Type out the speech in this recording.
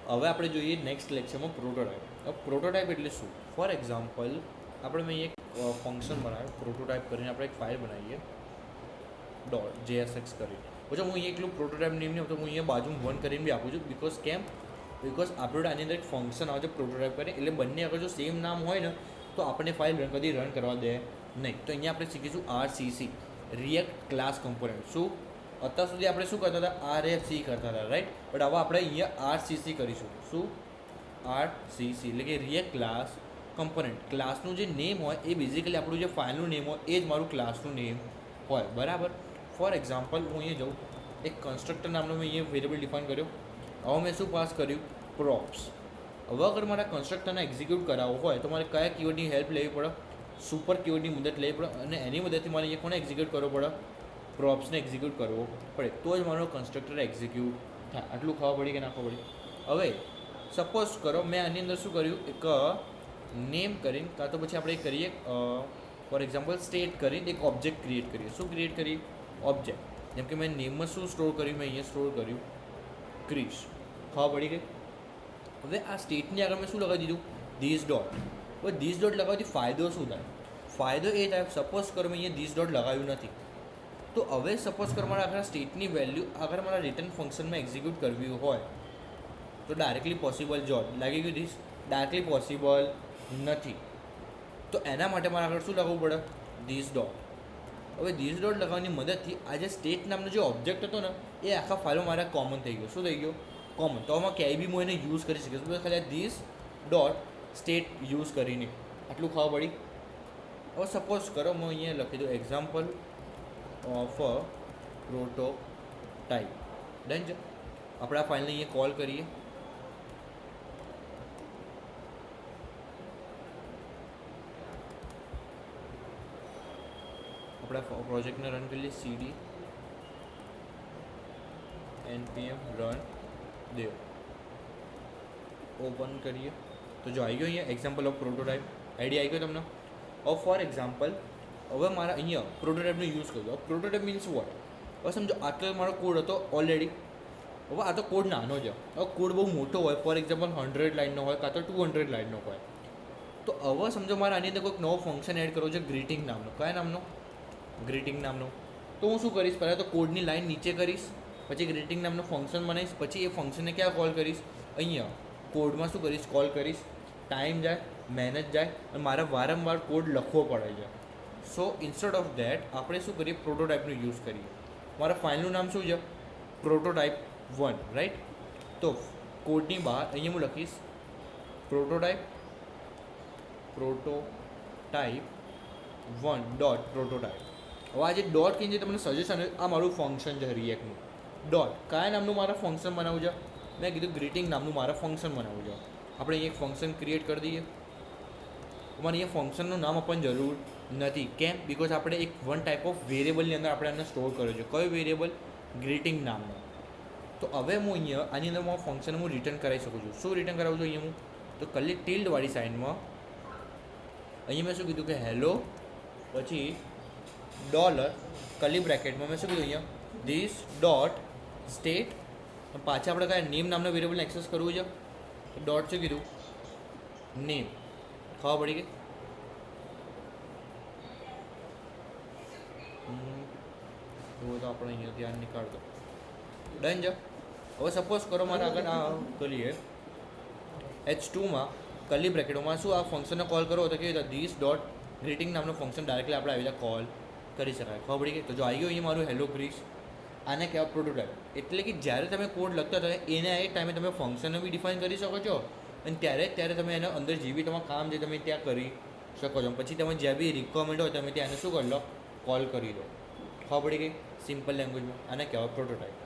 હવે આપણે જોઈએ નેક્સ્ટ લેક્ચરમાં પ્રોટોટાઇપ. હવે પ્રોટોટાઇપ એટલે શું? ફોર એક્ઝામ્પલ આપણે મેં એક ફંક્શન બનાવ્યું, પ્રોટોટાઇપ કરીને આપણે એક ફાઇલ બનાવીએ .jsx કરીને. પછી હું અહીંયા એકલું પ્રોટોટાઇપ નેમ નહીં, તો હું અહીંયા બાજુમાં વન કરીને બી આપું છું. બિકોઝ આપણે આની અંદર એક ફંક્શન આવે છે પ્રોટોટાઇપ કરીને, એટલે બંને અગર જો સેમ નામ હોય ને તો આપણને ફાઇલ કદી રન કરવા દે નહીં. તો અહીંયા આપણે શીખીશું RCC, રિએક્ટ ક્લાસ કમ્પોનન્ટ. શું અત્યાર સુધી આપણે શું કરતા હતા? RFC કરતા હતા, રાઈટ? બટ હવે આપણે અહીંયા RCC કરીશું. શું? RCC એટલે કે રિએક્ટ ક્લાસ કમ્પોનન્ટ. ક્લાસનું જે નેમ હોય એ બેઝિકલી આપણું જે ફાઇલનું નેમ હોય એ જ મારું ક્લાસનું નેમ હોય, બરાબર? ફોર એક્ઝામ્પલ હું અહીંયા જાઉં, એક કન્સ્ટ્રક્ટર નામનો મેં અહીંયા વેરિયેબલ ડિફાઇન કર્યો. હવે મેં શું પાસ કર્યું? પ્રોપ્સ. હવે અગર મારા કન્સ્ટ્રક્ટરને એક્ઝિક્યુટ કરાવવું હોય તો મારે કયા કીવર્ડની હેલ્પ લેવી પડે? સુપર કીવર્ડની મદદ લેવી પડે, અને એની મદદથી મારે અહીંયા કોને એક્ઝિક્યુટ કરવો પડે? પ્રોપ્સને એક્ઝિક્યુટ કરવો પડે, તો જ મારો કન્સ્ટ્રક્ટર એક્ઝિક્યુટ થાય. આટલું ખબર પડી કે ના ખબર પડી? હવે સપોઝ કરો મેં આની અંદર શું કર્યું, એક નેમ કરીને કાં તો પછી આપણે કરીએ ફોર એક્ઝામ્પલ સ્ટેટ કરીને એક ઓબ્જેક્ટ ક્રિએટ કરીએ. શું ક્રિએટ કરીએ? ઓબ્જેક્ટ. જેમ કે મેં નેમમાં શું સ્ટોર કર્યું? મેં અહીંયા સ્ટોર કર્યું ક્રિશ. ખબર પડી ગઈ? હવે આ સ્ટેટની આગળ મેં શું લગાવી દીધું? This dot. હવે ધીસ ડોટ લગાવવાથી ફાયદો શું થાય? ફાયદો એ થાય, સપોઝ કરો મેં અહીંયા ધીસ ડોટ લગાવ્યું નથી, તો હવે સપોઝ કરો મારા આગળ સ્ટેટની વેલ્યુ આગળ મારા રિટર્ન ફંક્શનમાં એક્ઝિક્યુટ કરવી હોય તો ડાયરેક્ટલી પોસિબલ જોબ લાગી ગયું. ધીસ ડાયરેક્ટલી પોસિબલ નથી, તો એના માટે મારે આગળ શું લગાવવું પડે? This dot. હવે ધીસ ડોટ લગાવવાની મદદથી આ જે સ્ટેટ નામનો જે ઓબ્જેક્ટ હતો ને એ આખા ફાઇલમાં મારા કોમન થઈ ગયો. શું થઈ ગયો? કોમન. તો આમાં ક્યાંય બી હું એને યુઝ કરી શકીશ, બસ ખાલી ધીસ ડોટ સ્ટેટ યુઝ કરીને. આટલું ખબર પડી? હવે સપોઝ કરો હું અહીંયા લખી દઉં example of a prototype. Done છે. આપણે આ ફાઇલને અહીંયા કોલ કરીએ. આપણા પ્રોજેક્ટને રન કરી લઈએ. CD npm રન દેવ. ઓપન કરીએ તો જો આવી ગયો અહીંયા એક્ઝામ્પલ ઓફ પ્રોટોટાઇપ. આઈડિયા આવી ગયો તમને? હવે ફોર એક્ઝામ્પલ હવે મારા અહીંયા પ્રોટોટાઇપનો યુઝ કર્યો. Prototype means what? હવે સમજો આટલો મારો કોડ હતો ઓલરેડી. હવે આ તો કોડ નાનો છે. હવે કોડ બહુ મોટો હોય, ફોર એક્ઝામ્પલ 100 લાઇનનો હોય કાં તો 200 લાઇનનો હોય. તો હવે સમજો મારે આની અંદર કોઈક નવો ફંક્શન એડ કરવો છે, ગ્રીટિંગ નામનો. કયા નામનો? ગ્રીટિંગ નામનો. તો હું શું કરીશ? પહેલાં તો કોડની લાઇન નીચે કરીશ, પછી ગ્રીટિંગ નામનું ફંક્શન બનાવીશ, પછી એ ફંક્શનને ક્યાં કોલ કરીશ? અહીંયા કોડમાં શું કરીશ? કોલ કરીશ. ટાઈમ જાય, મહેનત જાય, અને મારે વારંવાર કોડ લખવો પડે છે. સો ઇન્સ્ટેડ ઓફ ધેટ આપણે શું કરીએ? પ્રોટોટાઇપનો યુઝ કરીએ. મારા ફાઇલનું નામ શું છે? Prototype 1, right? તો કોડની બહાર અહીંયા હું લખીશ પ્રોટોટાઇપ 1 ડોટ પ્રોટોટાઇપ. હવે આ જે ડોટ કહીને જે તમને સજેશન આ મારું ફંક્શન છે રિએક્ટનું. ડોટ કયા નામનું મારે ફંક્શન બનાવવું છે? મેં કીધું ગ્રીટિંગ નામનું મારે ફંક્શન બનાવવું છે. આપણે અહીંયા એક ફંક્શન ક્રિએટ કરી દઈએ. અમારે અહીંયા ફંક્શનનું નામ આપણને જરૂર નથી. કેમ? બિકોઝ આપણે એક વન ટાઈપ ઓફ વેરિયેબલની અંદર આપણે એને સ્ટોર કર્યો છે. કયો વેરિયેબલ? ગ્રીટિંગ નામનો. તો હવે હું અહીંયા આની અંદર હું ફંક્શન હું રિટર્ન કરાવી શકું છું. શું રિટર્ન કરાવું છું અહીંયા હું? તો કલી ટિલ્ડવાળી સાઇડમાં અહીંયા મેં શું કીધું કે હેલો, પછી ડોલર કલી બ્રેકેટમાં મેં શું કીધું અહીંયા? This dot state. પાછા આપણે કયા નેમ નામના વેરિયેબલને એક્સેસ કરવું છે? ડોટ શું કીધું? નેમ. ખબર પડી ગઈ? એવું તો આપણે અહીંયા ધ્યાન નીકાળતો. ડન છે. હવે સપોઝ કરો મારે આગળ આ કરીએ H2માં કલી બ્રેકેટોમાં શું આ ફંક્શનને કોલ કરવો તો કેવી રીતે? ધીસ ડોટ ગ્રીટિંગ નામનું ફંક્શન ડાયરેક્ટલી આપણે આવી રીતે કોલ કરી શકાય. ખબર પડી ગઈ? તો જો આવી ગયો અહીંયા મારું હેલો ક્રિશ. આને કહેવાય પ્રોટોટાઇપ. એટલે કે જ્યારે તમે કોડ લખતા હોય એને એ ટાઈમે તમે ફંક્શનને બી ડિફાઇન કરી શકો છો, અને ત્યારે તમે એના અંદર જે બી તમારું કામ છે તમે ત્યાં કરી શકો છો. પછી તમે જ્યાં બી રિક્વાયરમેન્ટ હોય તમે ત્યાં એને શું કરી લો? કોલ કરી લો. ખબર પડી ગઈ? સિમ્પલ લેંગ્વેજમાં આને કહેવાય પ્રોટોટાઇપ.